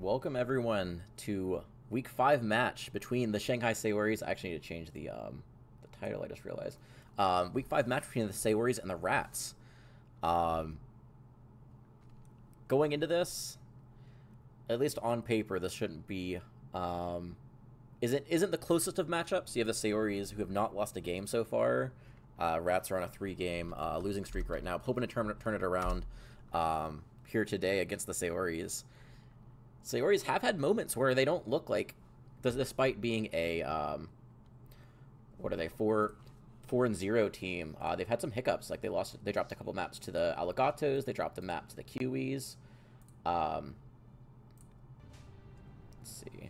Welcome everyone to week 5 match between the Shanghai Sayoris. I actually need to change the title, I just realized. Week 5 match between the Sayoris and the Rats. Going into this, at least on paper, this shouldn't be isn't the closest of matchups. You have the Sayoris, who have not lost a game so far. Rats are on a 3-game losing streak right now. Hoping to turn it around here today against the Sayoris. Sayoris have had moments where they don't look like, despite being a what are they, 4-0 team. They've had some hiccups. Like they dropped a couple maps to the Aligatos. They dropped a map to the Kiwis. Let's see. Here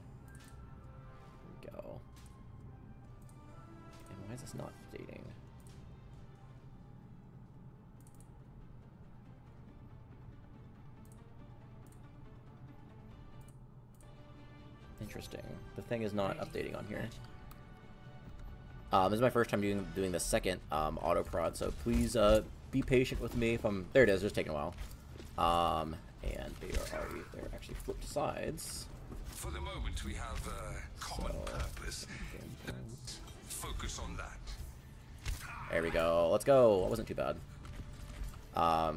we go. And why is this not updating? Interesting. The thing is not updating on here. This is my first time doing the second auto prod, so please be patient with me if I'm. There it is. Just taking a while. And they're actually flipped sides. For the moment, we have a common purpose. Let's focus on that. There we go. Let's go. That wasn't too bad. There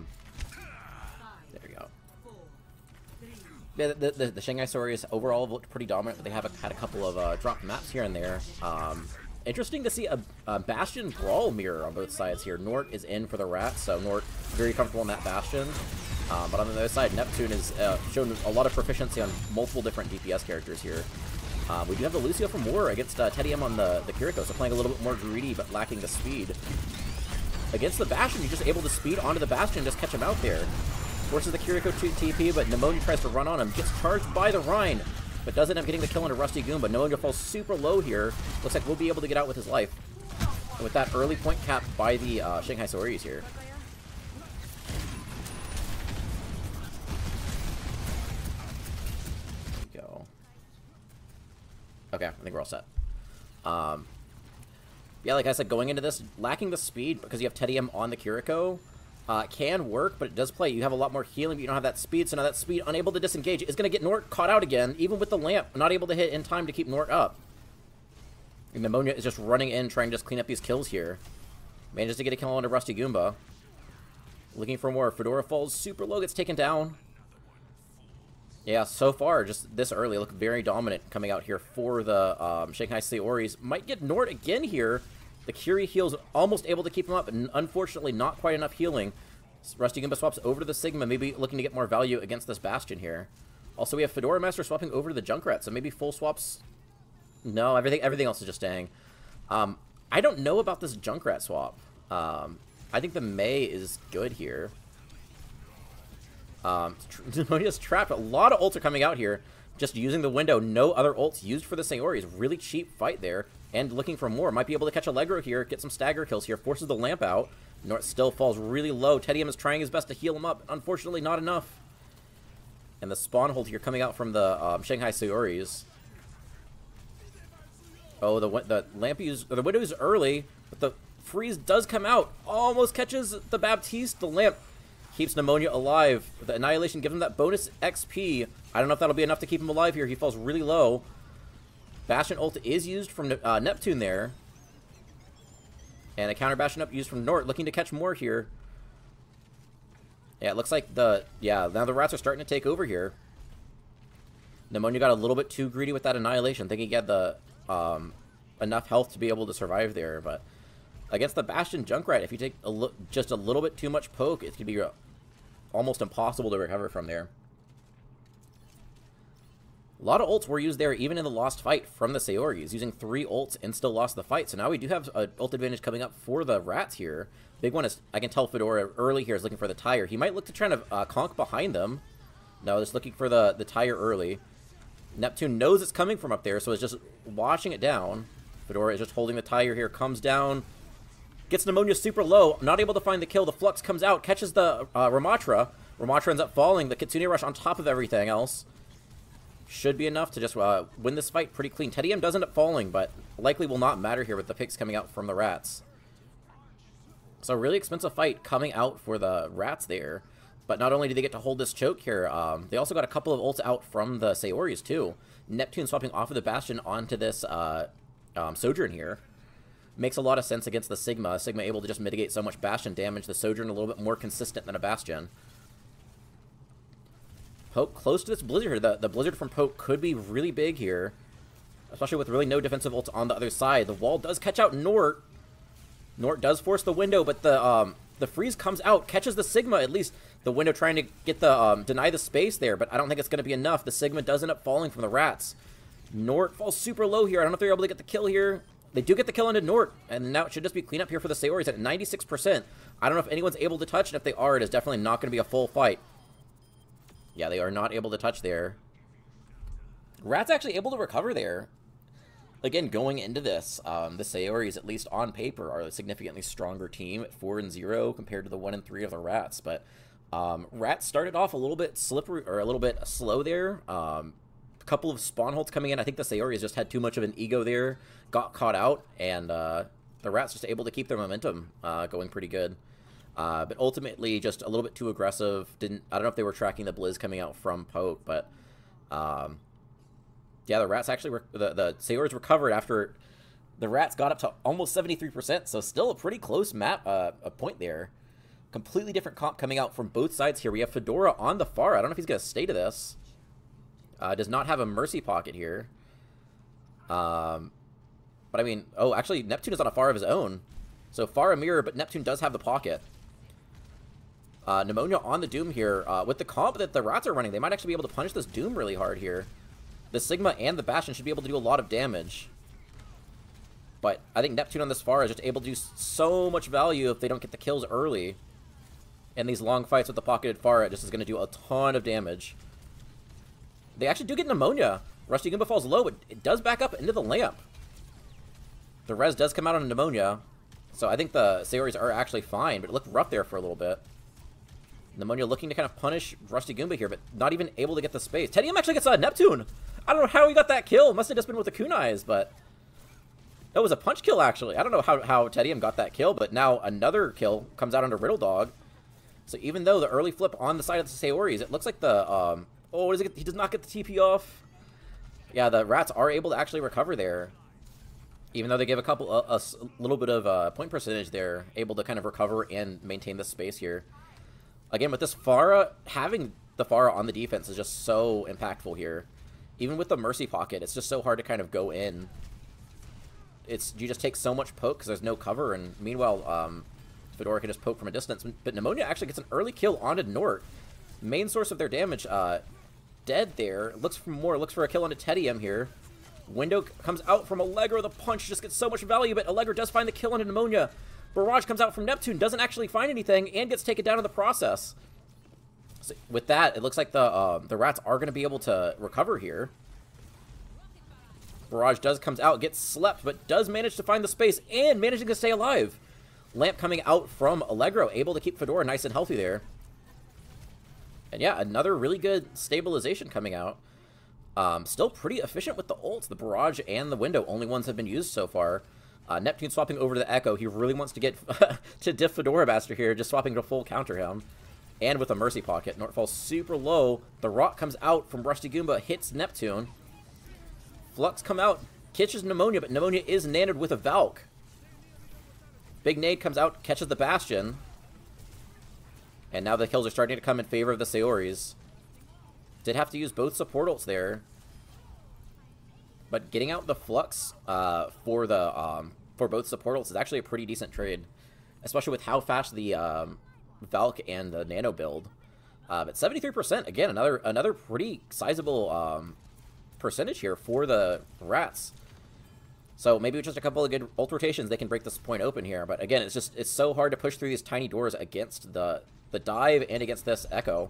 we go. Yeah, the Shanghai Sayoris overall have looked pretty dominant, but they have had a couple of dropped maps here and there. Interesting to see a Bastion Brawl mirror on both sides here. Nort is in for the Rats, so Nort very comfortable in that Bastion. But on the other side, Neptune has shown a lot of proficiency on multiple different DPS characters here. We do have the Lucio from War against Teddy M on the Kiriko, so playing a little bit more greedy but lacking the speed. Against the Bastion, you're just able to speed onto the Bastion and just catch him out there. Forces the Kiriko to TP, but Pneumonia tries to run on him. Gets charged by the Rhine, but doesn't end up getting the kill into Rusty Goomba. Pneumonia falls super low here. Looks like we'll be able to get out with his life. And with that early point cap by the Shanghai Sayoris here. There we go. Okay, I think we're all set. Yeah, like I said, going into this, lacking the speed because you have Teddy M on the Kiriko. Can work, but it does play. You have a lot more healing, but you don't have that speed, so now that speed, unable to disengage, is going to get Nort caught out again, even with the lamp, not able to hit in time to keep Nort up. And Pneumonia is just running in, trying to just clean up these kills here. Manages to get a kill onto Rusty Goomba. Looking for more. Fedora falls super low, gets taken down. Yeah, so far, just this early, look very dominant coming out here for the Shanghai Sayoris. Might get Nort again here. The Curie heals, almost able to keep him up, and unfortunately not quite enough healing. Rusty Goomba swaps over to the Sigma, maybe looking to get more value against this Bastion here. Also, we have Fedora Master swapping over to the Junkrat, so maybe full swaps. No, everything else is just staying. I don't know about this Junkrat swap. I think the Mei is good here. Pneumonia's trapped. A lot of ults are coming out here. Just using the window. No other ults used for the Sayoris. Really cheap fight there. And looking for more. Might be able to catch Allegro here. Get some stagger kills here. Forces the lamp out. Nort still falls really low. Teddy M is trying his best to heal him up. Unfortunately, not enough. And the spawn hold here coming out from the Shanghai Sayoris. Oh, the lamp use, or the window is early, but the freeze does come out. Almost catches the Baptiste. The lamp keeps Pneumonia alive. The Annihilation gives him that bonus XP. I don't know if that'll be enough to keep him alive here. He falls really low. Bastion ult is used from Neptune there. And a counter Bastion up used from Nort, looking to catch more here. Yeah, it looks like now the Rats are starting to take over here. Pneumonia got a little bit too greedy with that Annihilation, thinking he had the enough health to be able to survive there. But against the Bastion Junkrat, if you take just a little bit too much poke, it could be almost impossible to recover from there. A lot of ults were used there, even in the lost fight from the Sayoris, using 3 ults and still lost the fight. So now we do have an ult advantage coming up for the Rats here. Big one is, I can tell Fedora early here is looking for the tire. He might look to try to conk behind them. No, just looking for the tire early. Neptune knows it's coming from up there, so it's just washing it down. Fedora is just holding the tire here, comes down, gets Pneumonia super low, not able to find the kill. The Flux comes out, catches the Ramatra. Ramatra ends up falling. The Kitsune Rush on top of everything else should be enough to just win this fight pretty clean. Teddy M does end up falling, but likely will not matter here with the picks coming out from the Rats. So really expensive fight coming out for the Rats there. But not only do they get to hold this choke here, they also got a couple of ults out from the Sayoris, too. Neptune swapping off of the Bastion onto this Sojourn here. Makes a lot of sense against the Sigma. Sigma able to just mitigate so much Bastion damage. The Sojourn a little bit more consistent than a Bastion. Poke close to this Blizzard here. The Blizzard from Poke could be really big here. Especially with really no defensive ults on the other side. The wall does catch out Nort. Nort does force the window, but the freeze comes out, catches the Sigma, at least the window trying to get the, deny the space there, but I don't think it's going to be enough. The Sigma does end up falling from the Rats. Nort falls super low here. I don't know if they're able to get the kill here. They do get the kill into Nort, and now it should just be cleanup here for the Sayoris at 96%. I don't know if anyone's able to touch, and if they are, it is definitely not going to be a full fight. Yeah, they are not able to touch there. Rat's actually able to recover there. Again, going into this, the Sayoris, at least on paper, are a significantly stronger team at 4-0 compared to the 1-3 of the Rats. But Rats started off a little bit slippery, or a little bit slow there. A couple of spawn holds coming in. I think the Sayoris just had too much of an ego there, got caught out, and the Rats just able to keep their momentum going pretty good. But ultimately, just a little bit too aggressive. I don't know if they were tracking the Blizz coming out from Poke, but yeah, the Rats actually, the Sayoris recovered after the Rats got up to almost 73%, so still a pretty close map, a point there. Completely different comp coming out from both sides here. We have Fedora on the far. I don't know if he's going to stay to this. Does not have a Mercy Pocket here. But I mean, oh, actually, Neptune is on a far of his own. So far a mirror, but Neptune does have the pocket. Pneumonia on the Doom here. With the comp that the Rats are running, they might actually be able to punish this Doom really hard here. The Sigma and the Bastion should be able to do a lot of damage. But I think Neptune on this far is just able to do so much value if they don't get the kills early. And these long fights with the pocketed Pharah just is going to do a ton of damage. They actually do get Pneumonia. Rusty Goomba falls low, but it does back up into the lamp. The res does come out on Pneumonia. So I think the Sayoris are actually fine, but it looked rough there for a little bit. Pneumonia looking to kind of punish Rusty Goomba here, but not even able to get the space. Tedium actually gets Neptune. I don't know how he got that kill. Must have just been with the kunais, but that was a punch kill, actually. I don't know how Tedium got that kill, but now another kill comes out under Riddle Dog. So even though the early flip on the side of the Sayoris, it looks like the, oh, what does it get? He does not get the TP off. Yeah, the Rats are able to actually recover there. Even though they give a little bit of point percentage there, able to kind of recover and maintain the space here. Again, with this Pharah, having the Pharah on the defense is just so impactful here. Even with the Mercy Pocket, it's just so hard to kind of go in. You just take so much poke because there's no cover, and meanwhile, Fedora can just poke from a distance. But Pneumonia actually gets an early kill onto Nort. Main source of their damage, dead there. Looks for a kill onto Tedium here. Window comes out from Allegro. The punch just gets so much value, but Allegro does find the kill onto Pneumonia. Barrage comes out from Neptune, doesn't actually find anything, and gets taken down in the process. So with that, it looks like the Rats are going to be able to recover here. Barrage comes out, gets slept, but does manage to find the space, and managing to stay alive. Lamp coming out from Allegro, able to keep Fedora nice and healthy there. And yeah, another really good stabilization coming out. Still pretty efficient with the ults. The Barrage and the Window, only ones have been used so far. Neptune swapping over to the Echo. He really wants to get to diff Fedora Master here, just swapping to full counter him. And with a Mercy Pocket. Nort falls super low. The Rock comes out from Rusty Goomba, hits Neptune. Flux come out, catches Pneumonia, but Pneumonia is nanned with a Valk. Big Nade comes out, catches the Bastion. And now the kills are starting to come in favor of the Sayoris. Did have to use both support ults there. But getting out the Flux for both support ults is actually a pretty decent trade. Especially with how fast the Valk and the Nano build. But 73%, again, another pretty sizable percentage here for the Rats. So maybe with just a couple of good ult rotations, they can break this point open here. But again, it's so hard to push through these tiny doors against the dive and against this Echo.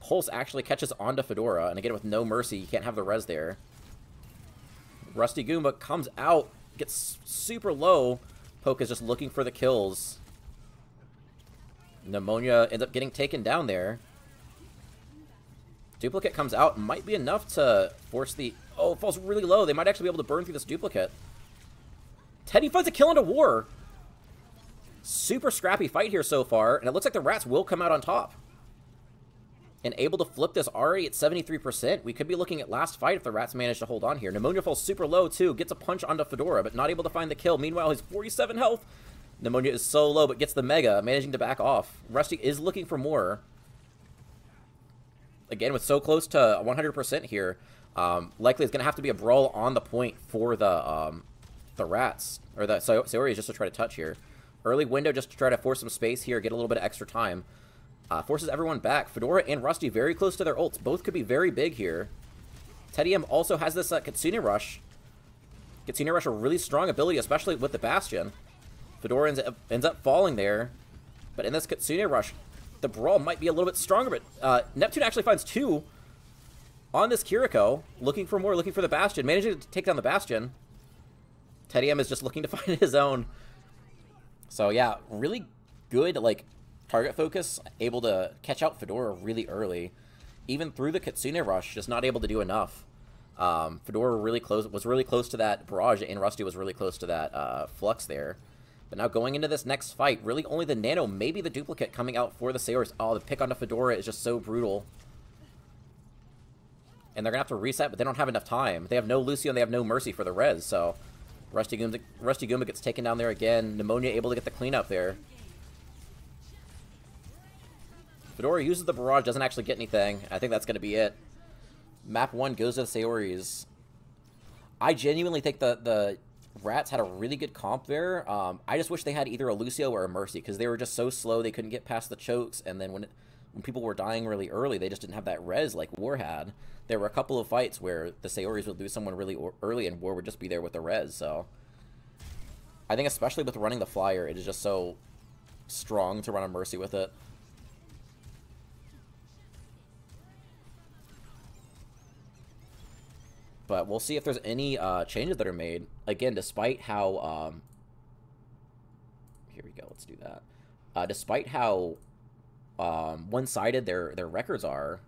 Pulse actually catches onto Fedora, and again with no mercy, you can't have the res there. Rusty Goomba comes out, gets super low. Poke is just looking for the kills. Pneumonia ends up getting taken down there. Duplicate comes out, might be enough to force the... Oh, it falls really low. They might actually be able to burn through this Duplicate. Teddy finds a kill into War. Super scrappy fight here so far, and it looks like the Rats will come out on top. and able to flip this already at 73%. We could be looking at last fight if the Rats manage to hold on here. Pneumonia falls super low, too. Gets a punch onto Fedora, but not able to find the kill. Meanwhile, he's 47 health. Pneumonia is so low, but gets the Mega, managing to back off. Rusty is looking for more. Again, with so close to 100% here, likely it's going to have to be a brawl on the point for the Rats, or the Sayoris just to try to touch here. Early window just to try to force some space here, get a little bit of extra time. Forces everyone back. Fedora and Rusty very close to their ults. Both could be very big here. Teddy M also has this Kitsune Rush. Kitsune Rush, a really strong ability, especially with the Bastion. Fedora ends up falling there. But in this Kitsune Rush, the brawl might be a little bit stronger. But Neptune actually finds 2 on this Kiriko. Looking for more, looking for the Bastion. Managing to take down the Bastion. Teddy M is just looking to find his own. So yeah, really good, like, target focus, able to catch out Fedora really early. Even through the Kitsune Rush, just not able to do enough. Fedora was really close to that barrage, and Rusty was really close to that flux there. But now going into this next fight, really only the Nano, maybe the duplicate coming out for the Sayoris. Oh, the pick onto Fedora is just so brutal. And they're going to have to reset, but they don't have enough time. They have no Lucio, and they have no Mercy for the res, so Rusty Goomba gets taken down there again. Pneumonia able to get the cleanup there. Fedora uses the barrage, doesn't actually get anything. I think that's going to be it. Map 1 goes to the Sayoris. I genuinely think the Rats had a really good comp there. I just wish they had either a Lucio or a Mercy, because they were just so slow they couldn't get past the chokes, and then when people were dying really early, they just didn't have that res like War had. There were a couple of fights where the Sayoris would lose someone really early, and War would just be there with the res, so I think especially with running the Flyer, it is just so strong to run a Mercy with it. But we'll see if there's any changes that are made. Again, despite how... here we go, let's do that. Despite how one-sided their records are,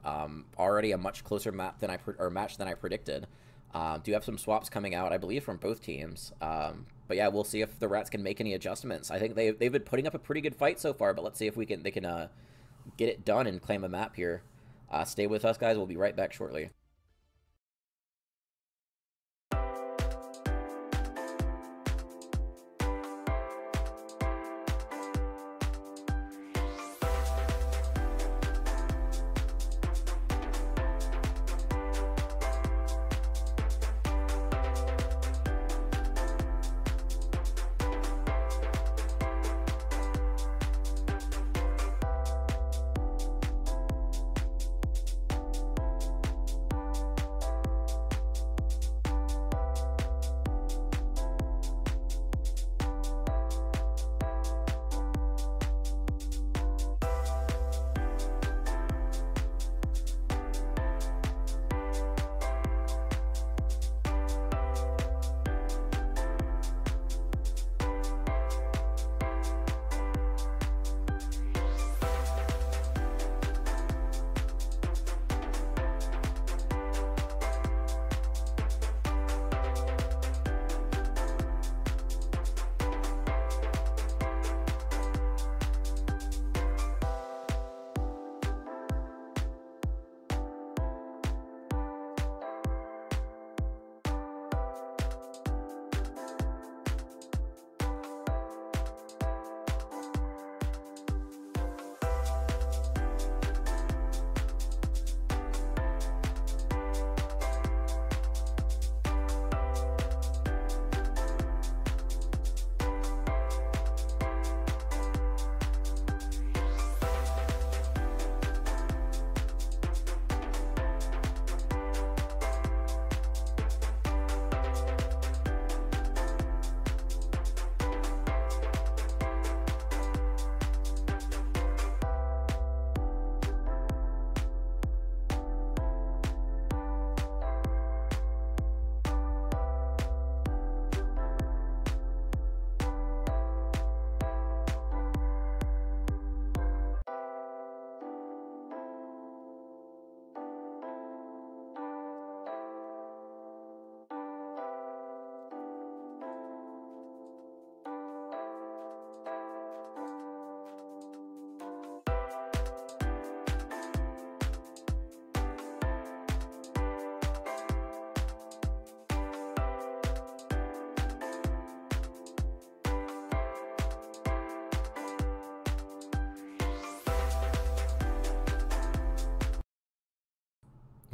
already a much closer match than I predicted. Do have some swaps coming out, I believe, from both teams. But yeah, we'll see if the Rats can make any adjustments. I think they've been putting up a pretty good fight so far, but let's see if they can get it done and claim a map here. Stay with us, guys. We'll be right back shortly.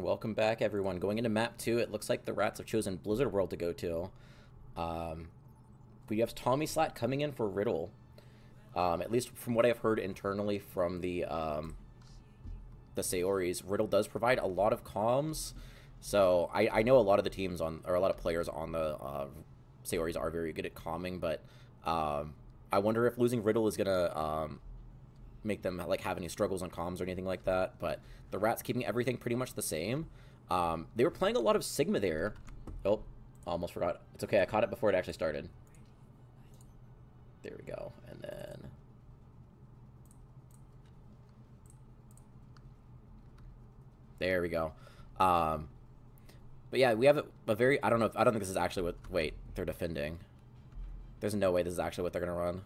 Welcome back, everyone. Going into map 2, it looks like the Rats have chosen Blizzard World to go to. We have Tommy Slat coming in for Riddle. At least from what I've heard internally from the Sayoris, Riddle does provide a lot of comms. So I know a lot of the teams on, or a lot of players on the Sayoris are very good at calming, but I wonder if losing Riddle is gonna make them like have any struggles on comms or anything like that. But the Rats keeping everything pretty much the same. They were playing a lot of Sigma there. Oh, almost forgot. It's okay, I caught it before it actually started. There we go. And then there we go. But yeah, we have a very, I don't think this is actually what, wait, they're defending. There's no way this is actually what they're going to run.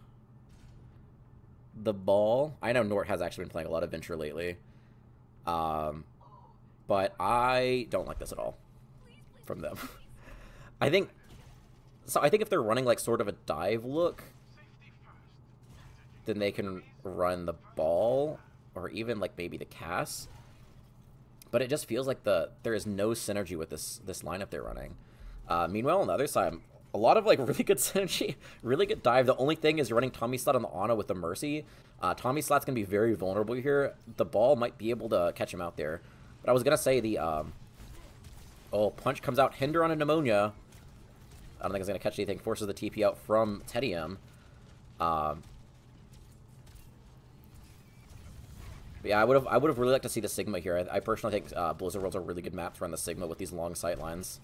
The ball, I know Nort has actually been playing a lot of Venture lately. But I don't like this at all from them. I think if they're running like sort of a dive look, then they can run the ball or even like maybe the cast. But it just feels like there is no synergy with this lineup they're running. Meanwhile, on the other side, a lot of like really good synergy, really good dive. The only thing is you're running Tommy Slat on the Ana with the Mercy. Tommy Slat's gonna be very vulnerable here. The ball might be able to catch him out there. But I was gonna say the oh, punch comes out, hinder on a pneumonia. I don't think it's gonna catch anything. Forces the TP out from Teddy M. But yeah, I would have really liked to see the Sigma here. I personally think Blizzard World's a really good map to run the Sigma with these long sight lines.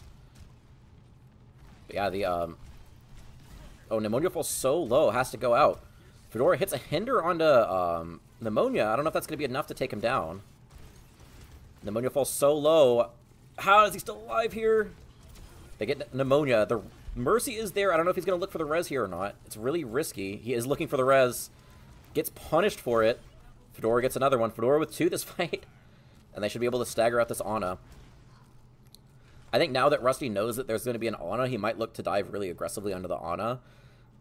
But yeah, the oh, Pneumonia falls so low, has to go out. Fedora hits a hinder onto Pneumonia. I don't know if that's gonna be enough to take him down. Pneumonia falls so low. How is he still alive here? They get Pneumonia. The Mercy is there. I don't know if he's gonna look for the res here or not. It's really risky. He is looking for the res. Gets punished for it. Fedora gets another one. Fedora with 2 this fight. And they should be able to stagger out this Ana. I think now that Rusty knows that there's going to be an Ana, he might look to dive really aggressively onto the Ana.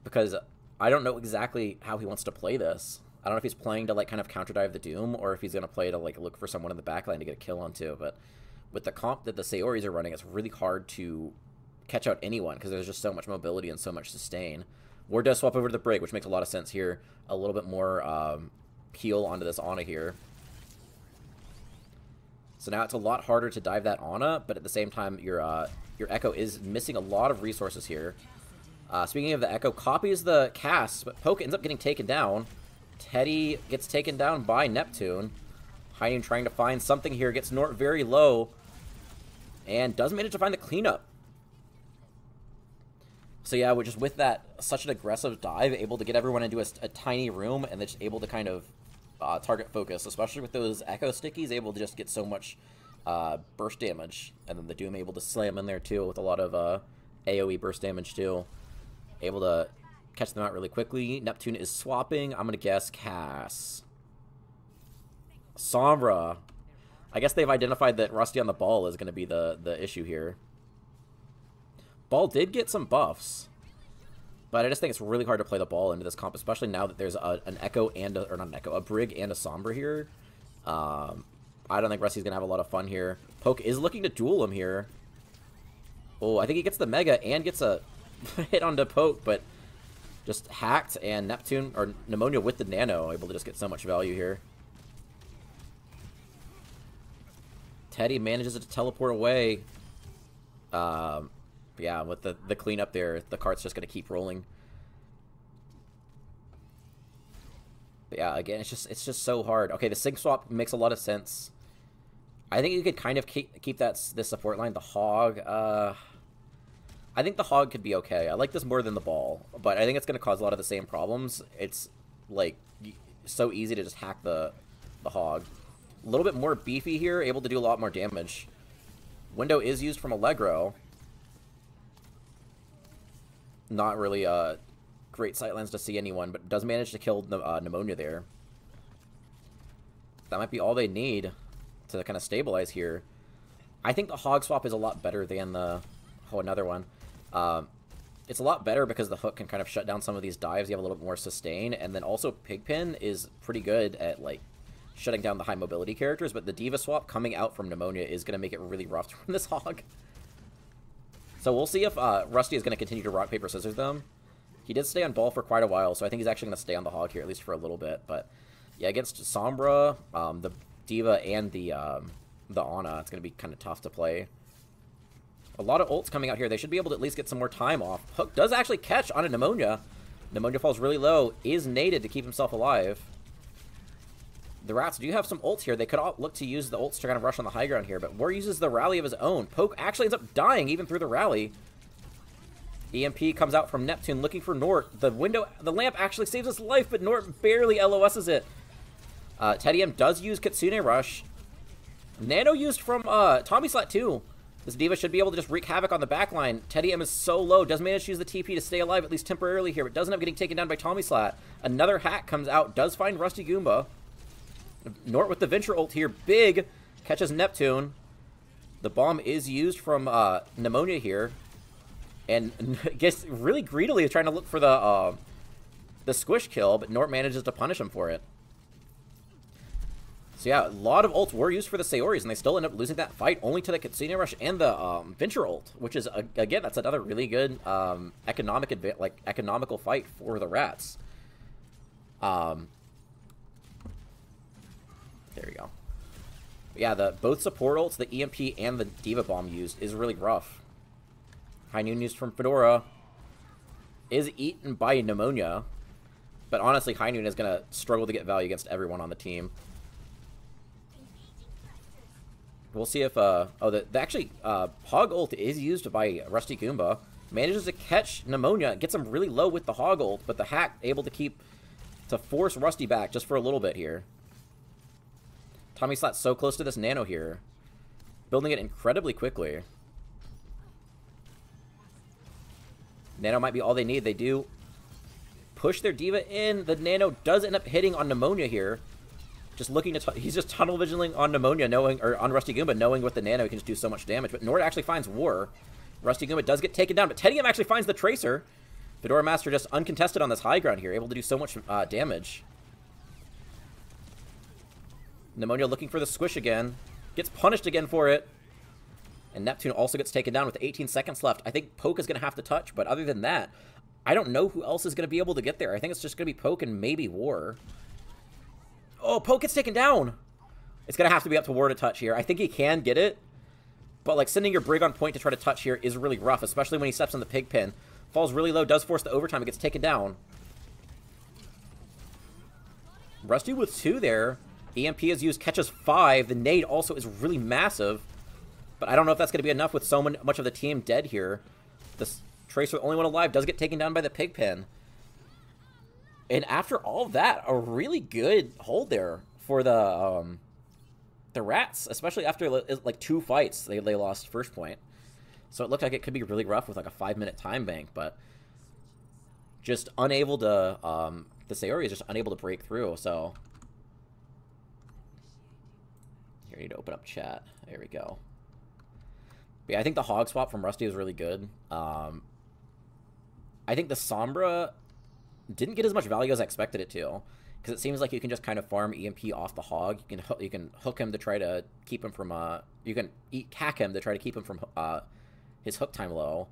Because I don't know exactly how he wants to play this. I don't know if he's playing to like kind of counter dive the Doom, or if he's going to play to like look for someone in the backline to get a kill onto. But with the comp that the Sayoris are running, it's really hard to catch out anyone because there's just so much mobility and so much sustain. Ward does swap over to the Brig, which makes a lot of sense here. A little bit more heal onto this Ana here. So now it's a lot harder to dive that Ana, but at the same time, your Echo is missing a lot of resources here. Speaking of the Echo, copies the cast, but Poke ends up getting taken down. Teddy gets taken down by Neptune. Heine trying to find something here, gets Nort very low, and does manage to find the cleanup. So yeah, we're just with that, such an aggressive dive, able to get everyone into a tiny room, and they're just able to kind of target focus, especially with those Echo Stickies, able to just get so much burst damage, and then the Doom able to slam in there too with a lot of AoE burst damage too. Able to catch them out really quickly. Neptune is swapping. I'm gonna guess Cass. Sombra. I guess they've identified that Rusty on the ball is gonna be the issue here. Ball did get some buffs, but I just think it's really hard to play the ball into this comp, especially now that there's an Echo and or not an Echo, a Brig and a Sombra here. I don't think Rusty's gonna have a lot of fun here. Poke is looking to duel him here. Oh, I think he gets the Mega and gets a hit onto Poke, but just hacked, and Neptune or Pneumonia with the Nano able to just get so much value here. Teddy manages to teleport away. Yeah, with the cleanup there, the cart's just going to keep rolling. But yeah, again, it's just so hard. Okay, the Sig swap makes a lot of sense. I think you could kind of keep this support line. The Hog, I think the Hog could be okay. I like this more than the Ball, but I think it's going to cause a lot of the same problems. It's like so easy to just hack the Hog. A little bit more beefy here, able to do a lot more damage. Window is used from Allegro. Not really great sightlines to see anyone, but does manage to kill Pneumonia there. That might be all they need to kind of stabilize here. I think the Hog swap is a lot better than the... Oh, another one. It's a lot better because the hook can kind of shut down some of these dives. You have a little bit more sustain, and then also Pigpen is pretty good at like shutting down the high mobility characters, but the D.Va swap coming out from Pneumonia is going to make it really rough to run this Hog. So we'll see if Rusty is going to continue to rock, paper, scissors them. He did stay on ball for quite a while, so I think he's actually going to stay on the Hog here, at least for a little bit. But yeah, against Sombra, the D.Va, and the Ana, it's going to be kind of tough to play. A lot of ults coming out here. They should be able to at least get some more time off. Hook does actually catch on a Pneumonia. Pneumonia falls really low, is naded to keep himself alive. The Rats do have some ults here. They could all look to use the ults to kind of rush on the high ground here, but War uses the rally of his own. Poke actually ends up dying even through the rally. EMP comes out from Neptune looking for Nort. The lamp actually saves his life, but Nort barely LOSs it. Teddy M does use Kitsune Rush. Nano used from Tommy Slat too. This D.Va should be able to just wreak havoc on the backline. Teddy M is so low, does manage to use the TP to stay alive, at least temporarily here, but does end up getting taken down by Tommy Slat. Another hack comes out, does find Rusty Goomba. Nort with the Venture ult here, big, catches Neptune. The bomb is used from Pneumonia here. And gets really greedily trying to look for the squish kill, but Nort manages to punish him for it. So yeah, a lot of ults were used for the Sayoris, and they still end up losing that fight only to the Kitsune Rush and the Venture ult, which is, again, that's another really good economical fight for the Rats. There we go. But yeah, both support ults, the EMP and the D.Va bomb used, is really rough. High Noon used from Fedora is eaten by Pneumonia, but honestly, High Noon is going to struggle to get value against everyone on the team. We'll see if, actually, Hog ult is used by Rusty Goomba. Manages to catch Pneumonia, gets him really low with the Hog ult, but the hack able to force Rusty back just for a little bit here. Tommy Slat's so close to this Nano here. Building it incredibly quickly. Nano might be all they need. They do push their D.Va in. The Nano does end up hitting on Pneumonia here. Just looking to... He's just tunnel vigiling on Pneumonia, or on Rusty Goomba, knowing with the Nano he can just do so much damage. But Nord actually finds War. Rusty Goomba does get taken down, but Teddy M actually finds the Tracer. Fedora Master just uncontested on this high ground here, able to do so much damage. Pneumonia looking for the squish again. Gets punished again for it. And Neptune also gets taken down with 18 seconds left. I think Poke is going to have to touch, but other than that, I don't know who else is going to be able to get there. I think it's just going to be Poke and maybe War. Oh, Poke gets taken down! It's going to have to be up to War to touch here. I think he can get it, but like sending your Brig on point to try to touch here is really rough, especially when he steps on the pig pin. Falls really low, does force the overtime, it gets taken down. Rusty with 2 there. EMP is used, catches 5. The nade also is really massive. But I don't know if that's going to be enough with so much of the team dead here. This Tracer, the only one alive, does get taken down by the pig pen. And after all that, a really good hold there for the Rats. Especially after like 2 fights, they lost first point. So it looked like it could be really rough with like a 5-minute time bank. But just unable to... the Sayoris is just unable to break through, so... Here, I need to open up chat. There we go. But yeah, I think the Hog swap from Rusty was really good. I think the Sombra didn't get as much value as I expected it to, because it seems like you can just kind of farm EMP off the Hog. You can hook him to try to keep him from you can hack him to try to keep him from his hook time low.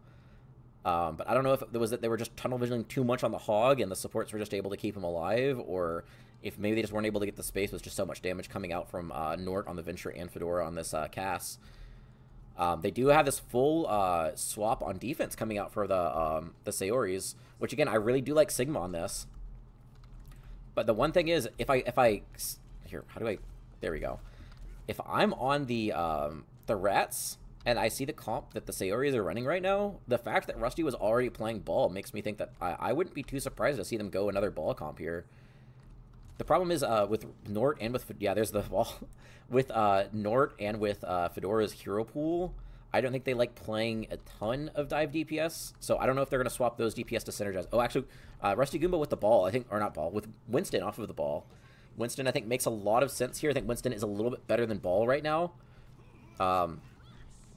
But I don't know if it was that they were just tunnel visioning too much on the Hog and the supports were just able to keep him alive, or if maybe they just weren't able to get the space with just so much damage coming out from Nort on the Venture and Fedora on this Cass. They do have this full swap on defense coming out for the Sayoris, which again, I really do like Sigma on this. But the one thing is, if I here, how do I, there we go. If I'm on the Rats and I see the comp that the Sayoris are running right now, the fact that Rusty was already playing ball makes me think that I wouldn't be too surprised to see them go another ball comp here. The problem is with Nort and with... Yeah, there's the wall. With Nort and with Fedora's hero pool, I don't think they like playing a ton of dive DPS. So I don't know if they're going to swap those DPS to synergize. Oh, actually, Rusty Goomba with the ball, I think... Or not ball, with Winston off of the ball. Winston, I think, makes a lot of sense here. I think Winston is a little bit better than ball right now.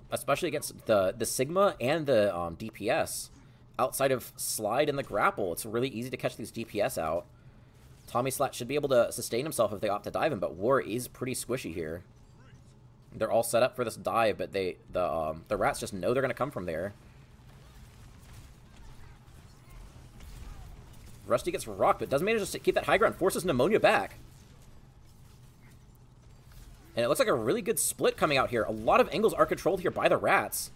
Especially against the Sigma and the DPS. Outside of Slide and the Grapple, it's really easy to catch these DPS out. Tommy Slat should be able to sustain himself if they opt to dive him, but War is pretty squishy here. They're all set up for this dive, but the rats just know they're going to come from there. Rusty gets rocked, but doesn't manage to keep that high ground. Forces Pneumonia back. And it looks like a really good split coming out here. A lot of angles are controlled here by the rats.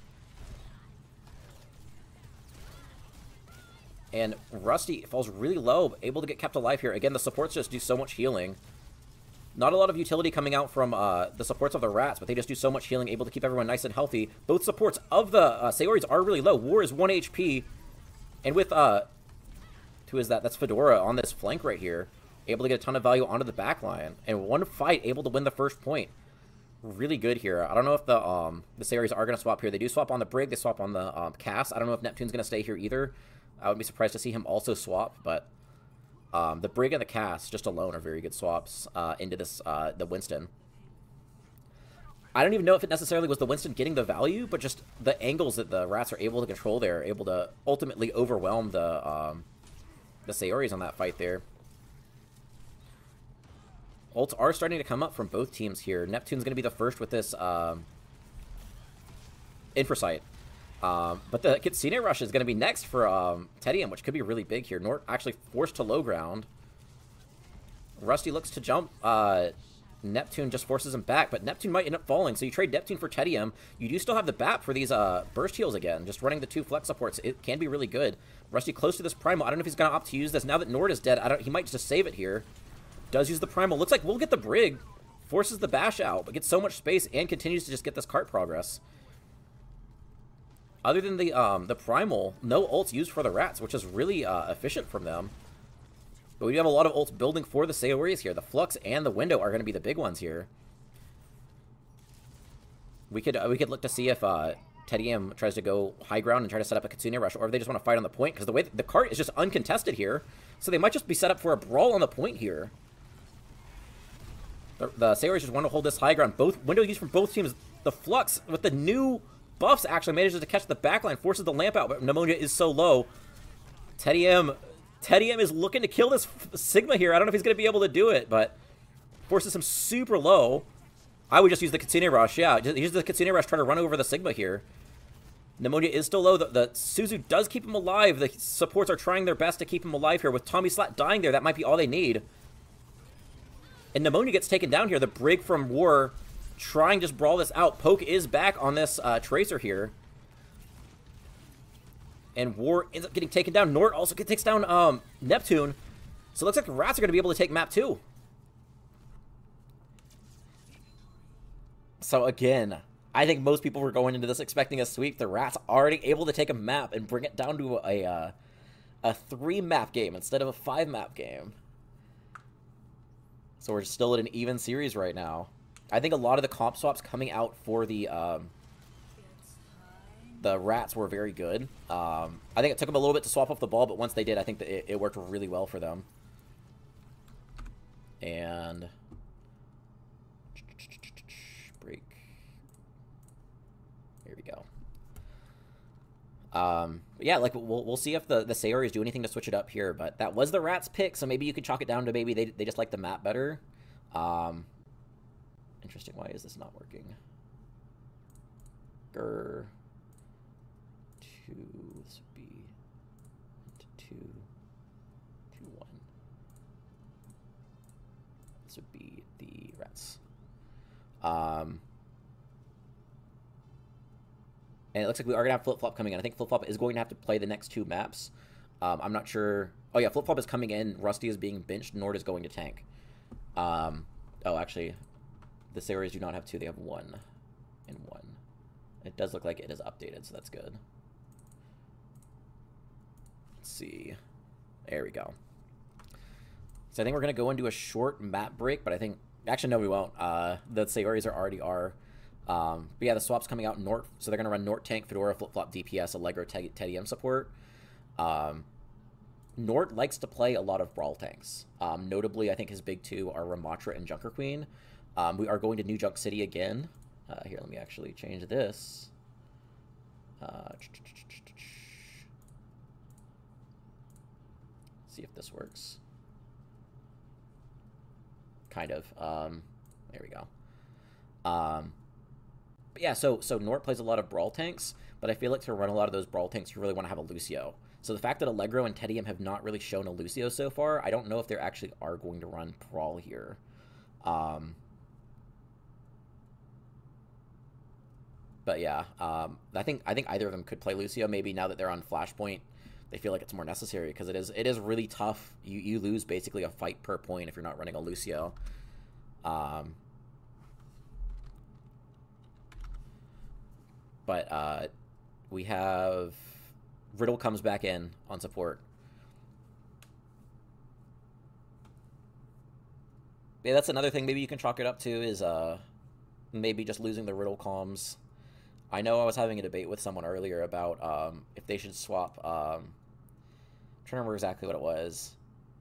And Rusty falls really low, able to get kept alive here. Again, the supports just do so much healing. Not a lot of utility coming out from the supports of the rats, but they just do so much healing, able to keep everyone nice and healthy. Both supports of the Sayoris are really low. War is 1 HP. And with, who is that? That's Fedora on this flank right here. Able to get a ton of value onto the back line. And one fight, able to win the first point. Really good here. I don't know if the Sayoris are going to swap here. They do swap on the Brig. They swap on the Cass. I don't know if Neptune's going to stay here either. I would be surprised to see him also swap, but the Brig and the Cass just alone are very good swaps into this the Winston. I don't even know if it necessarily was the Winston getting the value, but just the angles that the rats are able to control there, able to ultimately overwhelm the Sayoris on that fight there. Ults are starting to come up from both teams here. Neptune's going to be the first with this Infrasight. But the Kitsune Rush is going to be next for Tedium, which could be really big here. Nort actually forced to low ground. Rusty looks to jump. Neptune just forces him back, but Neptune might end up falling. So you trade Neptune for Tedium. You do still have the BAP for these burst heals again. Just running the 2 flex supports, it can be really good. Rusty close to this Primal. I don't know if he's going to opt to use this. Now that Nort is dead, he might just save it here. Does use the Primal. Looks like we'll get the Brig. Forces the Bash out, but gets so much space and continues to just get this cart progress. Other than the Primal, no ults used for the rats, which is really efficient from them. But we do have a lot of ults building for the Sayoris here. The Flux and the Window are going to be the big ones here. We could look to see if Tedium tries to go high ground and try to set up a Kitsune Rush, or if they just want to fight on the point, because the way the cart is just uncontested here, so they might just be set up for a brawl on the point here. The Sayoris just want to hold this high ground. Both Window used from both teams. The Flux with the new buffs actually manages to catch the backline, forces the lamp out, but Pneumonia is so low. Tedium is looking to kill this Sigma here. I don't know if he's going to be able to do it, but forces him super low. I would just use the Kitsune Rush. Yeah, just use the Kitsune Rush, try to run over the Sigma here. Pneumonia is still low. The Suzu does keep him alive. The supports are trying their best to keep him alive here. With Tommy Slat dying there, that might be all they need. And Pneumonia gets taken down here. The Brig from War trying to just brawl this out. Poke is back on this Tracer here. And War ends up getting taken down. Nort also takes down Neptune. So it looks like the rats are going to be able to take map 2. So again, I think most people were going into this expecting a sweep. The rats already able to take a map and bring it down to a 3-map game instead of a 5-map game. So we're still at an even series right now. I think a lot of the comp swaps coming out for the rats were very good. I think it took them a little bit to swap off the ball, but once they did, I think that it worked really well for them. And break. Here we go. Yeah, like we'll see if the Sayoris do anything to switch it up here, but that was the rats pick, so maybe you could chalk it down to maybe they just like the map better. Interesting. Why is this not working? Grr. 2. This would be 2. 2, 1. This would be the rats. And it looks like we are going to have Flip-Flop coming in. I think Flip-Flop is going to have to play the next 2 maps. I'm not sure. Oh, yeah, Flip-Flop is coming in. Rusty is being benched. Nord is going to tank. Oh, actually, the Sayoris do not have 2. They have 1 and 1. It does look like it is updated, so that's good. Let's see. There we go. So I think we're going to go into a short map break, but I think... Actually, no, we won't. The Sayoris already are. But yeah, the swap's coming out Nort, so they're going to run Nort Tank, Fedora, Flip-Flop, DPS, Allegro, Tedium support. Nort likes to play a lot of Brawl tanks. Notably, I think his big 2 are Ramatra and Junker Queen. We are going to New Junk City again. Here, let me actually change this. See if this works. kind of. There we go. But yeah, so Nort plays a lot of Brawl tanks, but I feel like to run a lot of those Brawl tanks, you really want to have a Lucio. So the fact that Allegro and Tedium have not really shown a Lucio so far, I don't know if they actually are going to run Brawl here. But yeah, I think either of them could play Lucio. Maybe now that they're on Flashpoint, they feel like it's more necessary because it is really tough. You lose basically a fight per point if you're not running a Lucio. But we have Riddle comes back in on support. Yeah, that's another thing maybe you can chalk it up to is maybe just losing the Riddle comms. I know I was having a debate with someone earlier about if they should swap. I'm trying to remember exactly what it was.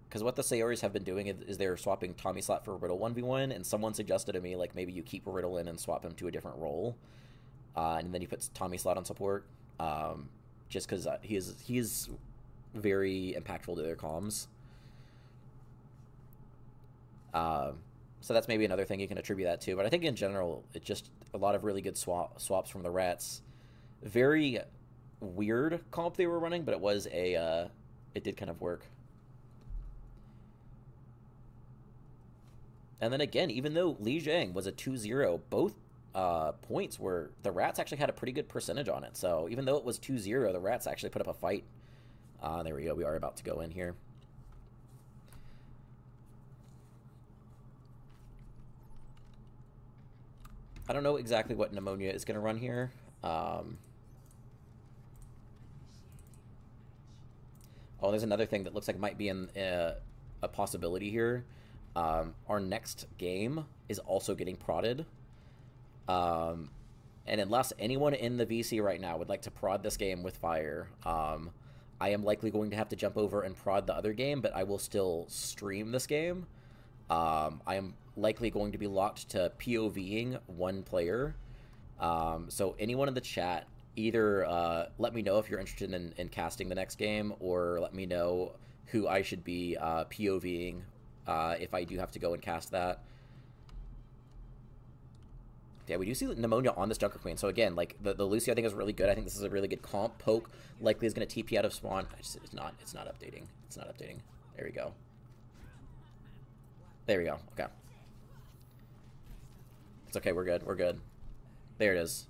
Because what the Sayoris have been doing is they're swapping Tommy Slot for Riddle 1v1, and someone suggested to me, like, maybe you keep Riddle in and swap him to a different role. And then you put Tommy Slot on support, just because he is very impactful to their comms. So that's maybe another thing you can attribute that to. But I think in general, it's just a lot of really good swaps from the Rats. Very weird comp they were running, but it was a it did kind of work. And then again, even though Li Jiang was a 2-0, both points were the Rats actually had a pretty good percentage on it. So even though it was 2-0, the Rats actually put up a fight. There we go. We are about to go in here. I don't know exactly what Pneumonia is going to run here. Oh, there's another thing that looks like might be in a possibility here. Our next game is also getting prodded. And unless anyone in the VC right now would like to prod this game with fire, I am likely going to have to jump over and prod the other game, but I will still stream this game. I am likely going to be locked to POVing one player. So anyone in the chat, either let me know if you're interested in casting the next game, or let me know who I should be POVing if I do have to go and cast that. Yeah, we do see Pneumonia on this Junker Queen. So again, like the Lucio I think is really good. I think this is a really good comp. Poke likely is going to TP out of spawn. It's not updating. It's not updating. There we go. There we go. Okay. It's okay. We're good. We're good. There it is.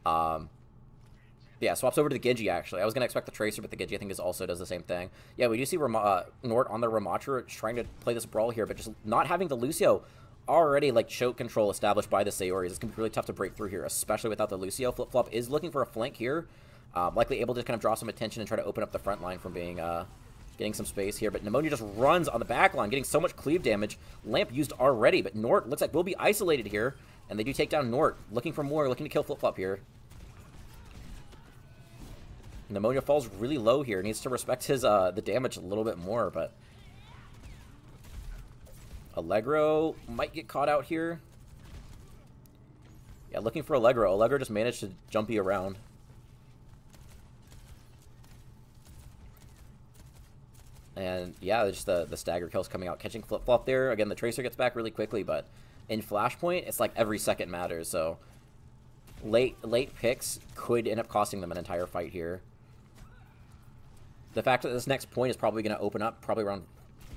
Yeah, swaps over to the Genji, actually. I was going to expect the Tracer, but the Genji, I think, also does the same thing. Yeah, we do see Nort on the Ramattra trying to play this Brawl here, but just not having the Lucio already, like, choke control established by the Sayoris. It's going to be really tough to break through here, especially without the Lucio. Flip-Flop is looking for a flank here. Likely able to kind of draw some attention and try to open up the front line from being... getting some space here, but Pneumonia just runs on the back line, getting so much cleave damage. Lamp used already, but Nort looks like will be isolated here, and they do take down Nort. Looking for more, looking to kill Flip-Flop here. Pneumonia falls really low here. Needs to respect his the damage a little bit more, but Allegro might get caught out here. Yeah, looking for Allegro. Allegro just managed to jumpy around. And yeah, just the stagger kills coming out, catching Flip-Flop there. Again, the Tracer gets back really quickly, but in Flashpoint, it's like every second matters. So late picks could end up costing them an entire fight here. The fact that this next point is probably going to open up probably around...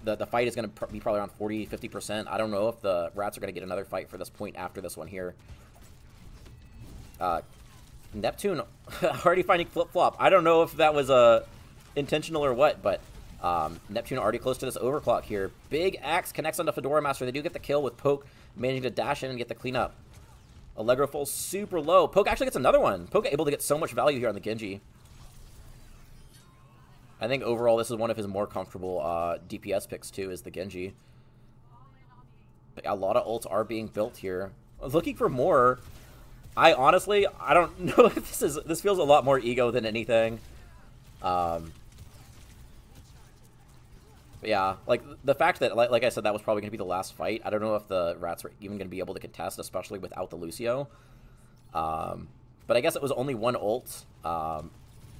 The fight is going to be probably around 40-50%. I don't know if the Rats are going to get another fight for this point after this one here. Neptune already finding Flip-Flop. I don't know if that was intentional or what, but Neptune already close to this overclock here. Big axe connects onto Fedora Master. They do get the kill with Poke managing to dash in and get the cleanup. Allegro falls super low. Poke actually gets another one. Poke able to get so much value here on the Genji. I think overall this is one of his more comfortable DPS picks too, is the Genji. But a lot of ults are being built here. Looking for more. I honestly don't know if this feels a lot more ego than anything. But yeah, like the fact that like I said, that was probably going to be the last fight. I don't know if the Rats were even going to be able to contest, especially without the Lucio. But I guess it was only one ult. But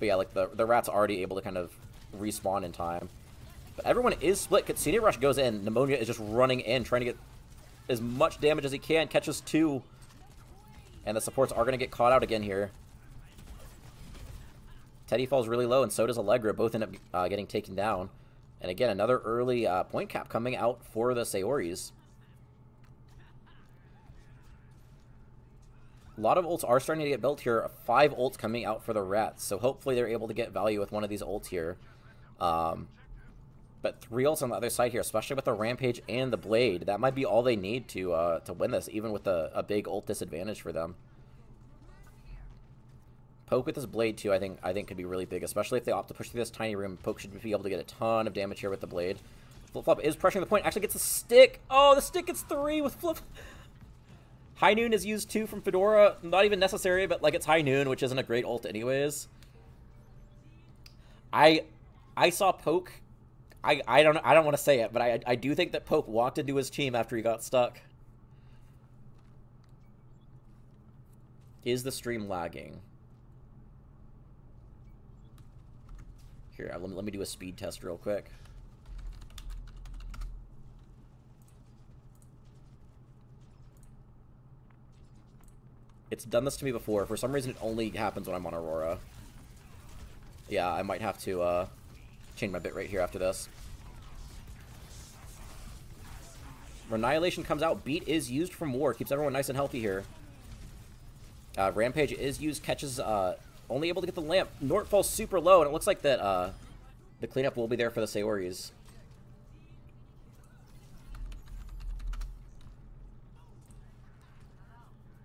yeah, like the Rats are already able to kind of respawn in time. But everyone is split. Katsuni Rush goes in. Pneumonia is just running in, trying to get as much damage as he can. Catches 2. And the supports are going to get caught out again here. Teddy falls really low, and so does Allegra. Both end up getting taken down. And again, another early point cap coming out for the Sayoris. A lot of ults are starting to get built here. 5 ults coming out for the Rats. So hopefully they're able to get value with one of these ults here. But 3 ults on the other side here, especially with the Rampage and the Blade. That might be all they need to win this, even with a big ult disadvantage for them. Poke with this Blade, too, I think could be really big, especially if they opt to push through this tiny room. Poke should be able to get a ton of damage here with the Blade. Flip-Flop is pressuring the point, actually gets a stick. Oh, the stick gets 3 with Flip. High Noon is used, too, from Fedora. Not even necessary, but, like, it's High Noon, which isn't a great ult anyways. I saw Poke... I don't want to say it, but I do think that Poke walked into his team after he got stuck. Is the stream lagging? Here, let me do a speed test real quick. It's done this to me before. For some reason, it only happens when I'm on Aurora. Yeah, I might have to change my bitrate here after this. Annihilation comes out. Beat is used from War. Keeps everyone nice and healthy here. Rampage is used. Catches only able to get the lamp. Nort falls super low, and it looks like that the cleanup will be there for the Sayoris.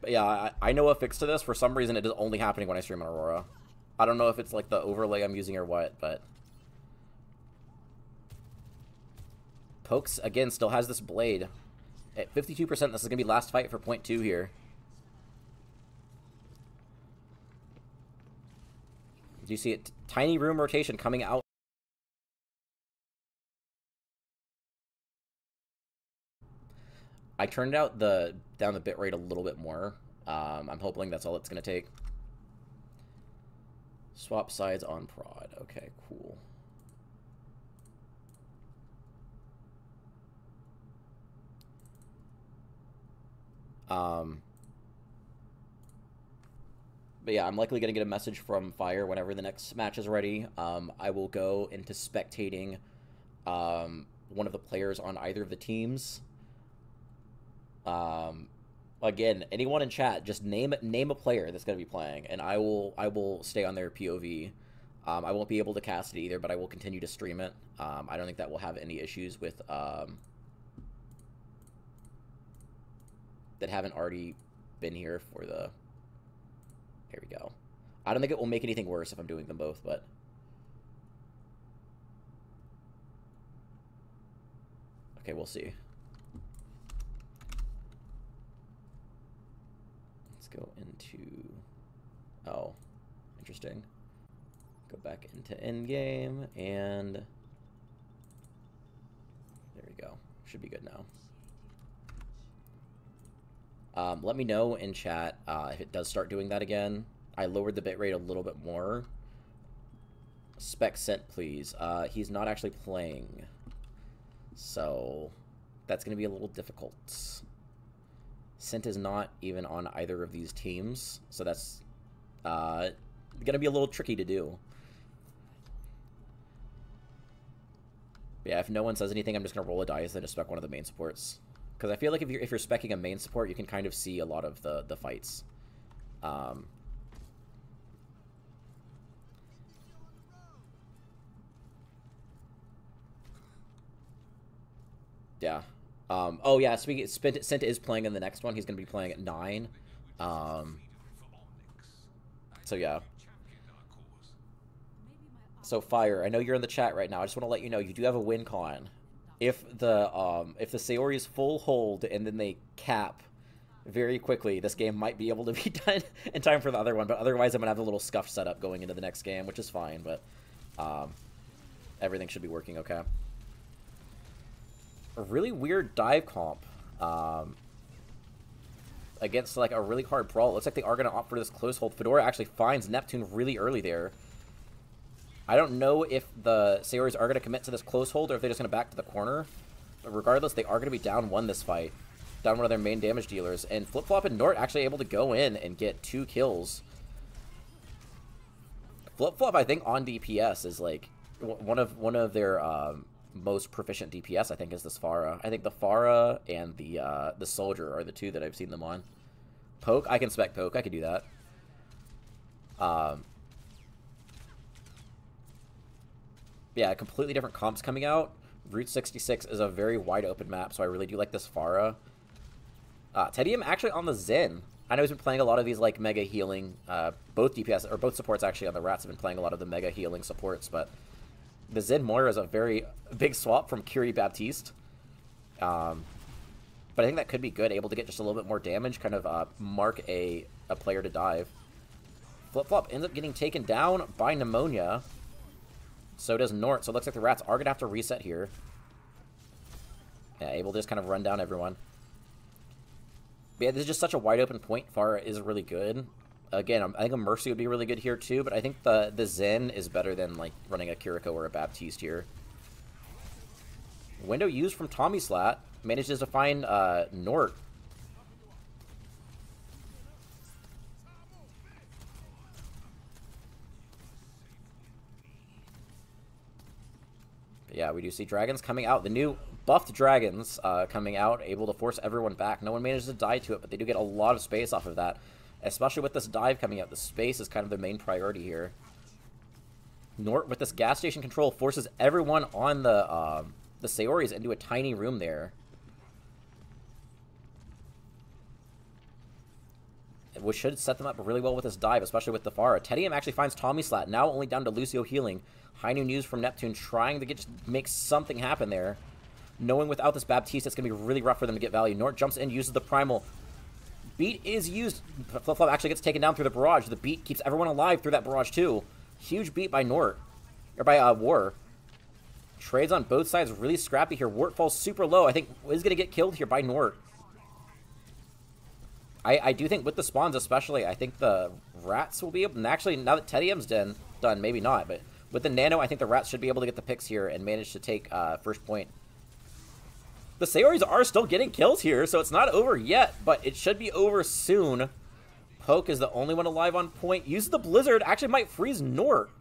But yeah, I know a fix to this. For some reason, it is only happening when I stream on Aurora. I don't know if it's like the overlay I'm using or what, but... Pokes, again, still has this Blade. At 52%, this is going to be last fight for point 2 here. Do you see it? Tiny room rotation coming out. I turned out down the bitrate a little bit more. I'm hoping that's all it's going to take. Swap sides on prod. Okay, cool. But yeah, I'm likely going to get a message from Fire whenever the next match is ready. I will go into spectating one of the players on either of the teams. Again, anyone in chat, just name a player that's going to be playing, and I will stay on their POV. I won't be able to cast it either, but I will continue to stream it. I don't think that will have any issues with that haven't already been here for the... Here we go. I don't think it will make anything worse if I'm doing them both, but... Okay, we'll see. Let's go into... Oh, interesting. Go back into endgame, and... There we go. Should be good now. Let me know in chat if it does start doing that again. I lowered the bitrate a little bit more. Spec sent, please. He's not actually playing. So, that's going to be a little difficult. Sent is not even on either of these teams. So that's going to be a little tricky to do. But yeah, if no one says anything, I'm just going to roll a dice and just spec one of the main supports. Because I feel like if you're speccing a main support, you can kind of see a lot of the fights. Yeah. Oh yeah, speaking, Sent is playing in the next one. He's going to be playing at 9. So yeah. So Fire, I know you're in the chat right now. I just want to let you know you do have a win con. If the Sayoris full hold and then they cap very quickly, this game might be able to be done in time for the other one. But otherwise, I'm gonna have a little scuff set up going into the next game, which is fine. But everything should be working okay. A really weird dive comp against like a really hard brawl. It looks like they are gonna opt for this close hold. Fedora actually finds Neptune really early there. I don't know if the Sayoris are going to commit to this close hold or if they're just going to back to the corner. But regardless, they are going to be down 1 this fight. down one of their main damage dealers. And Flip-Flop and Nort actually able to go in and get 2 kills. Flip-Flop, I think, on DPS is, like, one of their most proficient DPS, I think, is this Pharah. I think the Pharah and the Soldier are the 2 that I've seen them on. Poke, I can spec Poke. I could do that. Yeah, completely different comps coming out. Route 66 is a very wide open map, so I really do like this Pharah. Tedium actually on the Zen. I know he's been playing a lot of these like mega healing. Both DPS or both supports actually on the Rats have been playing a lot of the mega healing supports, but the Zen Moira is a very big swap from Curie Baptiste. But I think that could be good, able to get just a little bit more damage, kind of mark a player to dive. Flip-Flop ends up getting taken down by Pneumonia. So does Nort, so it looks like the Rats are going to have to reset here. Yeah, able to just kind of run down everyone. But yeah, this is just such a wide open point. Pharah is really good. Again, I think a Mercy would be really good here too, but I think the Zen is better than like running a Kiriko or a Baptiste here. Window used from Tommy Slat. Manages to find Nort. Yeah, we do see dragons coming out. The new buffed dragons coming out, able to force everyone back. No one manages to die to it, but they do get a lot of space off of that. Especially with this dive coming out. The space is kind of the main priority here. Nort, with this gas station control, forces everyone on the Sayoris into a tiny room there. Which should set them up really well with this dive, especially with the Pharah. Tedium actually finds Tommy Slat, now only down to Lucio healing. High Noon News from Neptune trying to just make something happen there. Knowing without this Baptiste, it's going to be really rough for them to get value. Nort jumps in, uses the Primal. Beat is used. Flip-Flop actually gets taken down through the barrage. The beat keeps everyone alive through that barrage too. Huge beat by Nort. Or by War. Trades on both sides really scrappy here. Wart falls super low. I think is going to get killed here by Nort. I do think with the spawns especially, I think the Rats will be able... And actually, now that Tedium's done, maybe not. But with the Nano, I think the Rats should be able to get the picks here and manage to take first point. The Sayoris are still getting kills here, so it's not over yet. But it should be over soon. Poke is the only one alive on point. Uses the Blizzard. Actually might freeze Nort.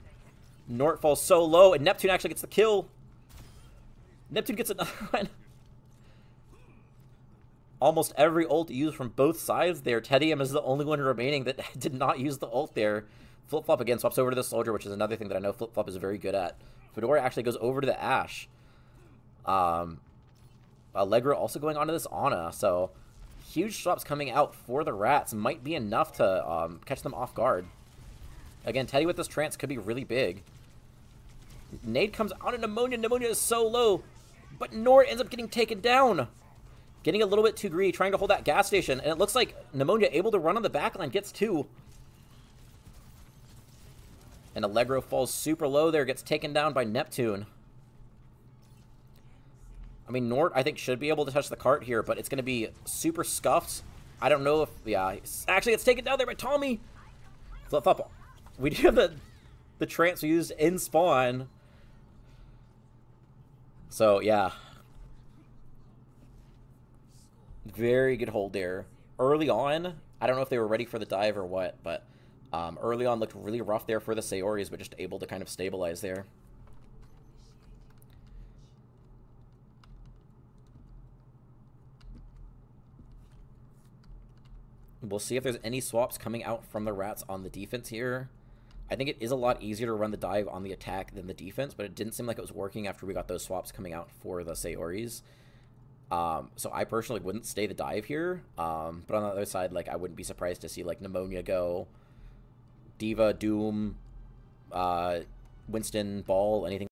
Nort falls so low, and Neptune actually gets the kill. Neptune gets another one. Almost every ult used from both sides there. Tedium is the only one remaining that did not use the ult there. Flip-Flop again swaps over to the Soldier, which is another thing that I know Flip-Flop is very good at. Fedora actually goes over to the Ashe. Allegro also going on to this Ana. So, huge swaps coming out for the Rats. Might be enough to catch them off guard. Again, Teddy with this trance could be really big. Nade comes out of Pneumonia. Pneumonia is so low. But Nort ends up getting taken down. Getting a little bit too greedy, trying to hold that gas station. And it looks like Pneumonia able to run on the backline, gets 2. And Allegro falls super low there, gets taken down by Neptune. I mean, Nort, I think, should be able to touch the cart here, but it's going to be super scuffed. I don't know if... Yeah, actually, it's taken down there by Tommy. Flip-Flop. We do have the trance we used in spawn. So, yeah. Very good hold there. Early on, I don't know if they were ready for the dive or what, but early on looked really rough there for the Sayoris, but just able to kind of stabilize there. We'll see if there's any swaps coming out from the Rats on the defense here. I think it is a lot easier to run the dive on the attack than the defense, but it didn't seem like it was working after we got those swaps coming out for the Sayoris. So I personally wouldn't stay the dive here, but on the other side, like, I wouldn't be surprised to see, like, Pneumonia go, Diva, Doom, Winston, Ball, anything